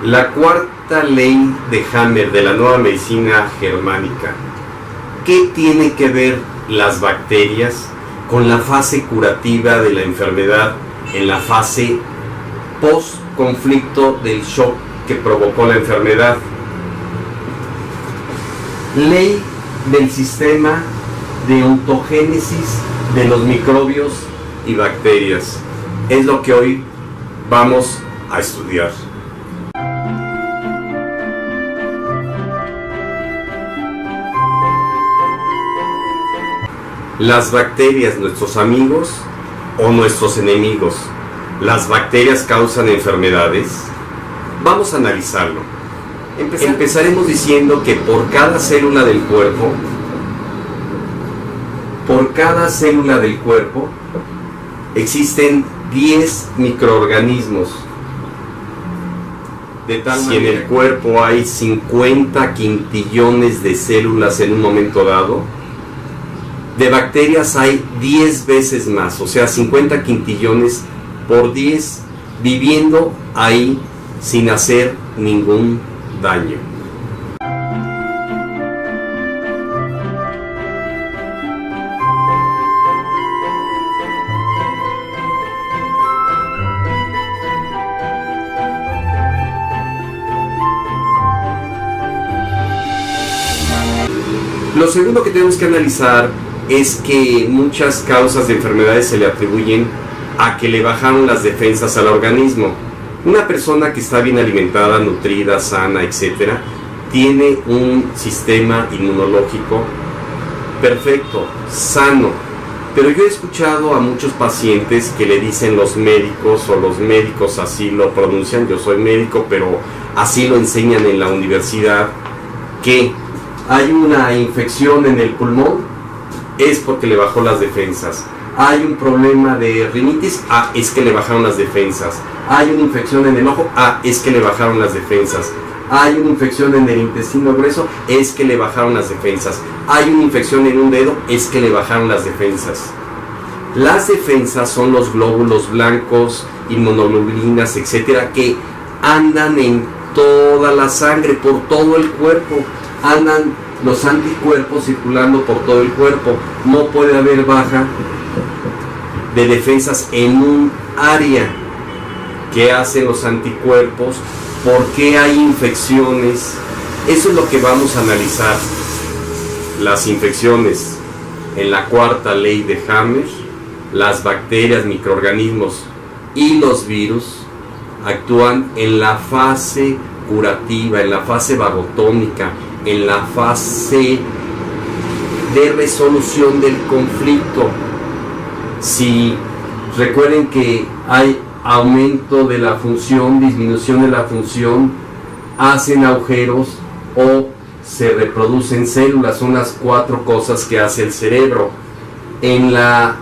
La cuarta ley de Hammer de la nueva medicina germánica. ¿Qué tiene que ver las bacterias con la fase curativa de la enfermedad en la fase post-conflicto del shock que provocó la enfermedad? Ley del sistema de ontogénesis de los microbios y bacterias. Es lo que hoy vamos a estudiar. Las bacterias, nuestros amigos o nuestros enemigos. ¿Las bacterias causan enfermedades? Vamos a analizarlo. Empezaremos diciendo que por cada célula del cuerpo, existen 10 microorganismos. De tal manera, si en el cuerpo hay 50 quintillones de células en un momento dado, de bacterias hay 10 veces más, o sea, 50 quintillones por 10 viviendo ahí sin hacer ningún daño. Lo segundo que tenemos que analizar es que muchas causas de enfermedades se le atribuyen a que le bajaron las defensas al organismo. Una persona que está bien alimentada, nutrida, sana, etc., tiene un sistema inmunológico perfecto, sano. Pero yo he escuchado a muchos pacientes que le dicen los médicos, o los médicos así lo pronuncian, yo soy médico, pero así lo enseñan en la universidad, que hay una infección en el pulmón, es porque le bajó las defensas. Hay un problema de rinitis, es que le bajaron las defensas. Hay una infección en el ojo, es que le bajaron las defensas. Hay una infección en el intestino grueso, es que le bajaron las defensas. Hay una infección en un dedo, es que le bajaron las defensas. Las defensas son los glóbulos blancos, inmunoglobulinas, etcétera, que andan en toda la sangre, por todo el cuerpo. Andan los anticuerpos circulando por todo el cuerpo. No puede haber baja de defensas en un área. ¿Qué hacen los anticuerpos? ¿Por qué hay infecciones? Eso es lo que vamos a analizar. Las infecciones en la cuarta ley de Hammer. Las bacterias, microorganismos y los virus actúan en la fase curativa, en la fase vagotónica, en la fase de resolución del conflicto. Si recuerden que hay aumento de la función, disminución de la función, hacen agujeros o se reproducen células, son las 4 cosas que hace el cerebro. En la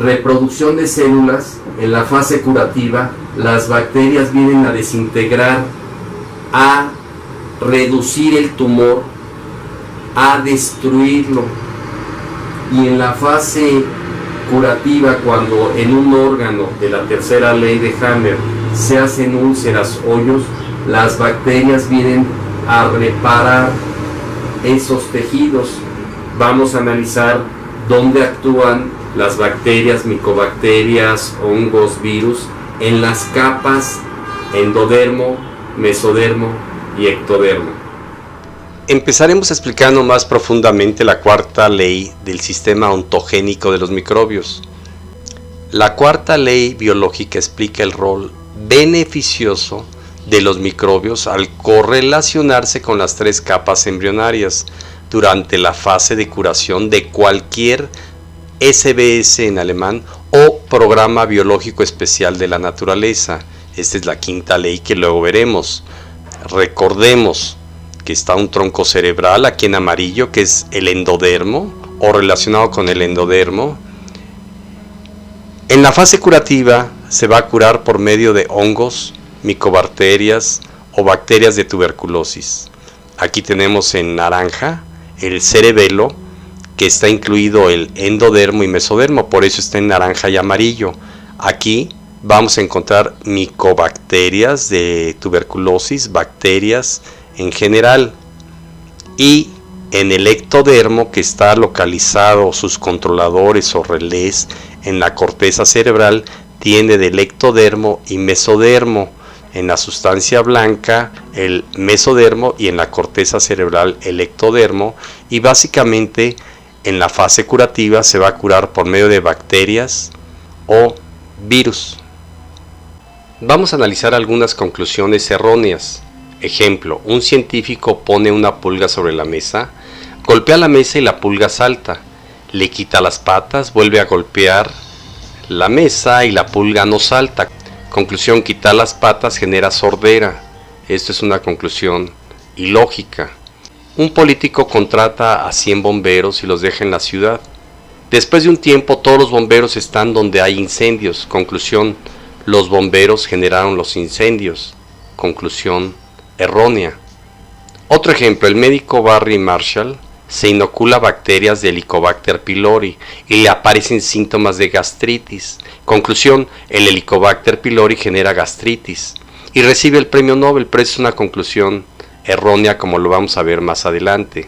reproducción de células, en la fase curativa, las bacterias vienen a desintegrar, a reducir el tumor, a destruirlo. Y en la fase curativa, cuando en un órgano de la tercera ley de Hammer se hacen úlceras, hoyos, las bacterias vienen a reparar esos tejidos. Vamos a analizar dónde actúan las bacterias, micobacterias, hongos, virus, en las capas endodermo, mesodermo y ectodermo. Empezaremos explicando más profundamente la cuarta ley del sistema ontogénico de los microbios. La cuarta ley biológica explica el rol beneficioso de los microbios al correlacionarse con las 3 capas embrionarias durante la fase de curación de cualquier SBS en alemán o programa biológico especial de la naturaleza. Esta es la quinta ley que luego veremos. Recordemos que está un tronco cerebral aquí en amarillo, que es el endodermo o relacionado con el endodermo. En la fase curativa se va a curar por medio de hongos, micobacterias o bacterias de tuberculosis. Aquí tenemos en naranja el cerebelo, que está incluido el endodermo y mesodermo, por eso está en naranja y amarillo. Aquí vamos a encontrar micobacterias de tuberculosis, bacterias en general. Y en el ectodermo, que está localizado sus controladores o relés en la corteza cerebral, tiene del ectodermo y mesodermo. En la sustancia blanca el mesodermo y en la corteza cerebral el ectodermo, y básicamente en la fase curativa se va a curar por medio de bacterias o virus. Vamos a analizar algunas conclusiones erróneas. Ejemplo, un científico pone una pulga sobre la mesa, golpea la mesa y la pulga salta, le quita las patas, vuelve a golpear la mesa y la pulga no salta. Conclusión, quitar las patas genera sordera. Esto es una conclusión ilógica. Un político contrata a 100 bomberos y los deja en la ciudad. Después de un tiempo todos los bomberos están donde hay incendios. Conclusión, los bomberos generaron los incendios. Conclusión errónea. Otro ejemplo, el médico Barry Marshall se inocula bacterias de Helicobacter pylori y le aparecen síntomas de gastritis. Conclusión, el Helicobacter pylori genera gastritis y recibe el premio Nobel, pero es una conclusión errónea, como lo vamos a ver más adelante.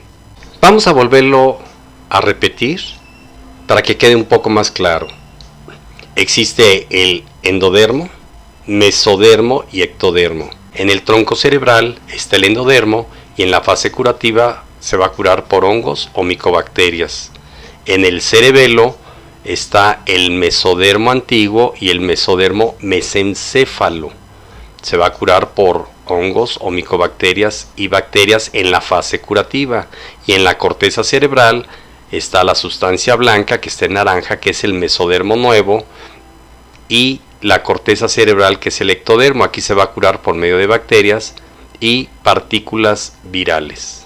Vamos a volverlo a repetir para que quede un poco más claro. Existe el endodermo, mesodermo y ectodermo. En el tronco cerebral está el endodermo y en la fase curativa se va a curar por hongos o micobacterias. En el cerebelo está el mesodermo antiguo y el mesodermo mesencéfalo. Se va a curar por hongos o micobacterias y bacterias en la fase curativa. Y en la corteza cerebral está la sustancia blanca que está en naranja, que es el mesodermo nuevo, y la corteza cerebral, que es el ectodermo. Aquí se va a curar por medio de bacterias y partículas virales.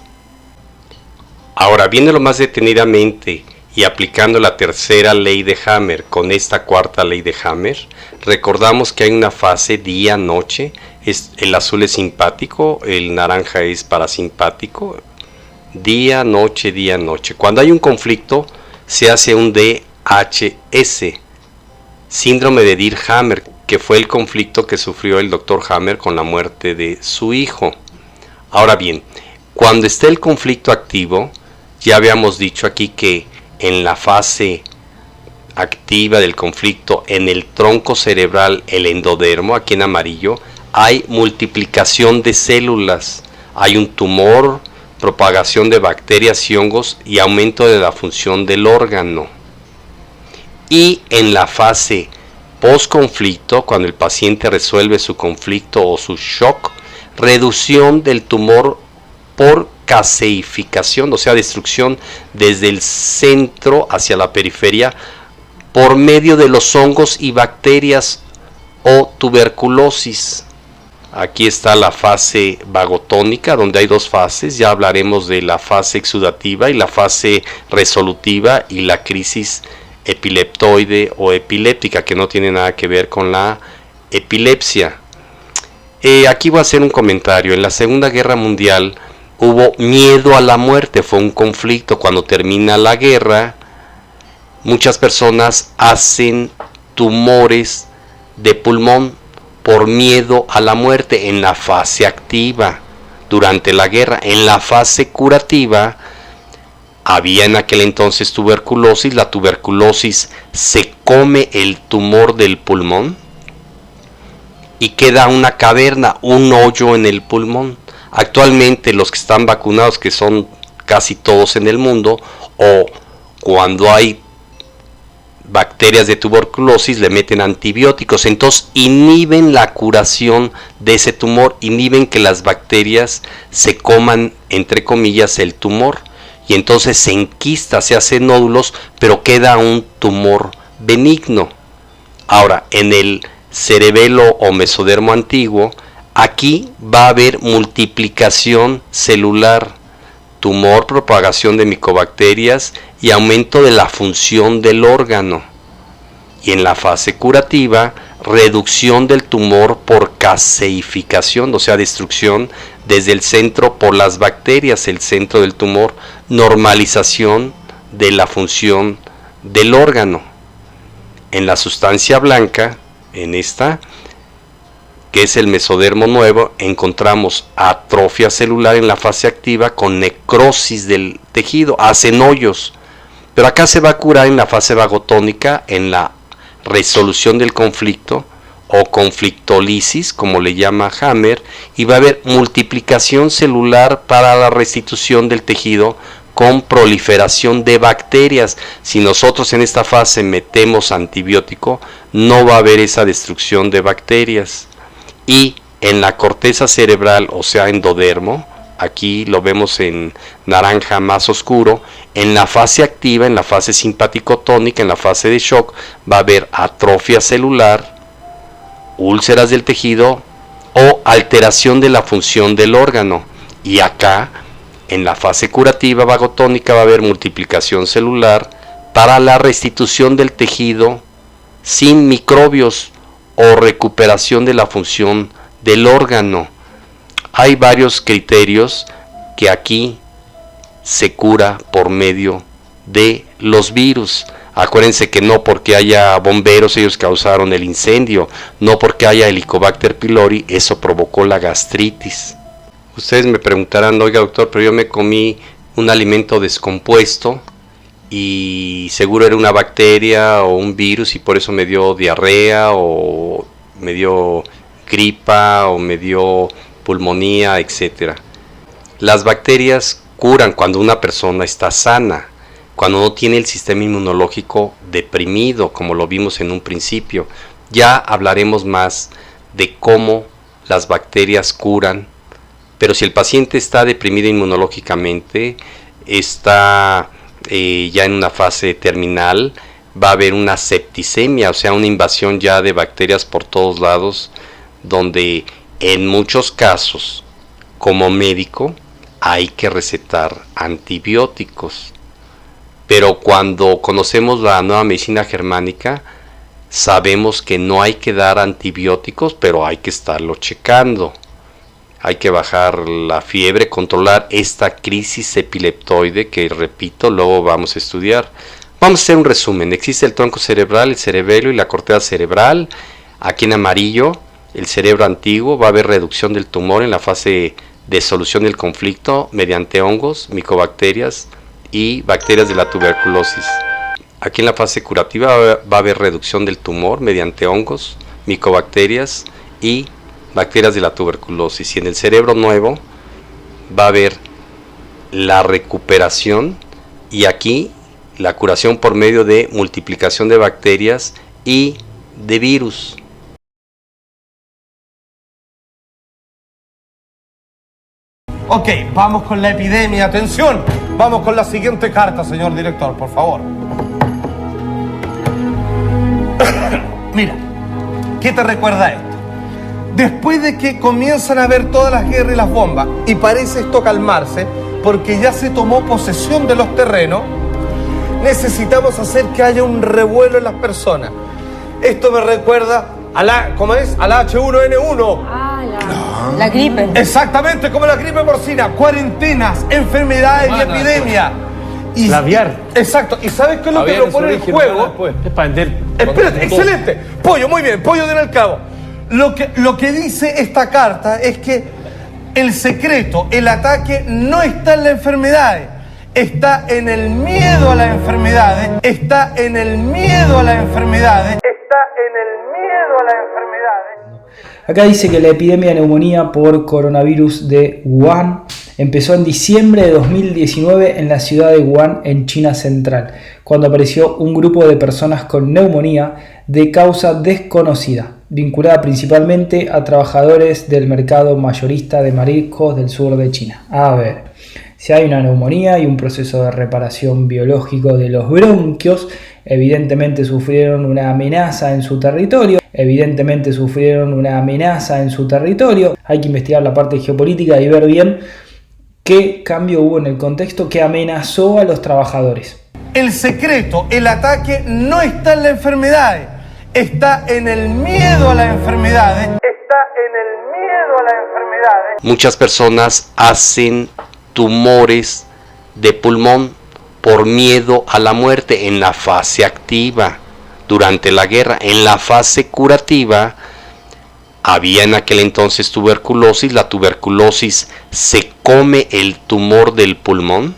Ahora, viéndolo más detenidamente y aplicando la tercera ley de Hammer con esta cuarta ley de Hammer, recordamos que hay una fase día-noche. El azul es simpático, el naranja es parasimpático. Día, noche, día, noche. Cuando hay un conflicto, se hace un DHS, síndrome de Dirk-Hammer, que fue el conflicto que sufrió el Dr. Hammer con la muerte de su hijo. Ahora bien, cuando esté el conflicto activo, ya habíamos dicho aquí que en la fase activa del conflicto, en el tronco cerebral, el endodermo, aquí en amarillo, hay multiplicación de células, hay un tumor, propagación de bacterias y hongos y aumento de la función del órgano. Y en la fase post-conflicto, cuando el paciente resuelve su conflicto o su shock, reducción del tumor por caseificación, o sea, destrucción desde el centro hacia la periferia por medio de los hongos y bacterias o tuberculosis. Aquí está la fase vagotónica, donde hay dos fases. Ya hablaremos de la fase exudativa y la fase resolutiva y la crisis epileptoide o epiléptica, que no tiene nada que ver con la epilepsia. Aquí voy a hacer un comentario. En la Segunda Guerra Mundial hubo miedo a la muerte, fue un conflicto. Cuando termina la guerra, muchas personas hacen tumores de pulmón por miedo a la muerte en la fase activa durante la guerra. En la fase curativa había en aquel entonces tuberculosis. La tuberculosis se come el tumor del pulmón y queda una caverna, un hoyo en el pulmón. Actualmente los que están vacunados, que son casi todos en el mundo, o cuando hay bacterias de tuberculosis le meten antibióticos, entonces inhiben la curación de ese tumor, inhiben que las bacterias se coman, entre comillas, el tumor, y entonces se enquista, se hacen nódulos, pero queda un tumor benigno. Ahora, en el cerebelo o mesodermo antiguo, aquí va a haber multiplicación celular, tumor, propagación de micobacterias y aumento de la función del órgano. Y en la fase curativa, reducción del tumor por caseificación, o sea, destrucción desde el centro por las bacterias, el centro del tumor, normalización de la función del órgano. En la sustancia blanca en esta, que es el mesodermo nuevo, encontramos atrofia celular en la fase activa con necrosis del tejido, hacen hoyos. Pero acá se va a curar en la fase vagotónica, en la resolución del conflicto o conflictolisis, como le llama Hammer, y va a haber multiplicación celular para la restitución del tejido con proliferación de bacterias. Si nosotros en esta fase metemos antibiótico, no va a haber esa destrucción de bacterias. Y en la corteza cerebral, o sea, endodermo, aquí lo vemos en naranja más oscuro, en la fase activa, en la fase simpático-tónica, en la fase de shock, va a haber atrofia celular, úlceras del tejido o alteración de la función del órgano. Y acá, en la fase curativa vagotónica, va a haber multiplicación celular para la restitución del tejido sin microbios o recuperación de la función del órgano. Hay varios criterios que aquí se cura por medio de los virus. Acuérdense que no porque haya bomberos ellos causaron el incendio, no porque haya Helicobacter pylori eso provocó la gastritis. Ustedes me preguntarán, oiga doctor, pero yo me comí un alimento descompuesto y seguro era una bacteria o un virus y por eso me dio diarrea o me dio gripa o me dio pulmonía, etc. Las bacterias curan cuando una persona está sana, cuando no tiene el sistema inmunológico deprimido, como lo vimos en un principio. Ya hablaremos más de cómo las bacterias curan, pero si el paciente está deprimido inmunológicamente, está ya en una fase terminal, va a haber una septicemia, o sea, una invasión ya de bacterias por todos lados, donde en muchos casos, como médico, hay que recetar antibióticos. Pero cuando conocemos la nueva medicina germánica, sabemos que no hay que dar antibióticos, pero hay que estarlo checando. Hay que bajar la fiebre, controlar esta crisis epileptoide que, repito, luego vamos a estudiar. Vamos a hacer un resumen. Existe el tronco cerebral, el cerebelo y la corteza cerebral. Aquí en amarillo, el cerebro antiguo. Va a haber reducción del tumor en la fase de solución del conflicto mediante hongos, micobacterias y bacterias de la tuberculosis. Aquí en la fase curativa va a haber reducción del tumor mediante hongos, micobacterias y bacterias de la tuberculosis. Y en el cerebro nuevo va a haber la recuperación y aquí la curación por medio de multiplicación de bacterias y de virus. Ok, vamos con la epidemia. Atención, vamos con la siguiente carta, señor director, por favor. Mira, ¿qué te recuerda esto? Después de que comienzan a haber todas las guerras y las bombas, y parece esto calmarse, porque ya se tomó posesión de los terrenos, necesitamos hacer que haya un revuelo en las personas. Esto me recuerda a la, ¿cómo es? A la H1N1. La gripe. Exactamente, como la gripe porcina. Cuarentenas, enfermedades y epidemias. Y la aviar. Exacto. ¿Y sabes qué es lo que propone el juego? Es para vender. Espérate, excelente. Pollo, muy bien, pollo de el cabo. Lo que dice esta carta es que el secreto, el ataque, no está en las enfermedades. Está en el miedo a las enfermedades. Está en el miedo a las enfermedades. Está en el miedo a las enfermedades. Acá dice que la epidemia de neumonía por coronavirus de Wuhan empezó en diciembre de 2019 en la ciudad de Wuhan, en China Central, cuando apareció un grupo de personas con neumonía de causa desconocida, vinculada principalmente a trabajadores del mercado mayorista de mariscos del sur de China. A ver, si hay una neumonía y un proceso de reparación biológico de los bronquios, evidentemente sufrieron una amenaza en su territorio. Hay que investigar la parte geopolítica y ver bien qué cambio hubo en el contexto que amenazó a los trabajadores. El secreto, el ataque, no está en las enfermedades. Está en el miedo a las enfermedades. Está en el miedo a las enfermedades. Muchas personas hacen tumores de pulmón por miedo a la muerte en la fase activa. durante la guerra. En la fase curativa había en aquel entonces tuberculosis. La tuberculosis se come el tumor del pulmón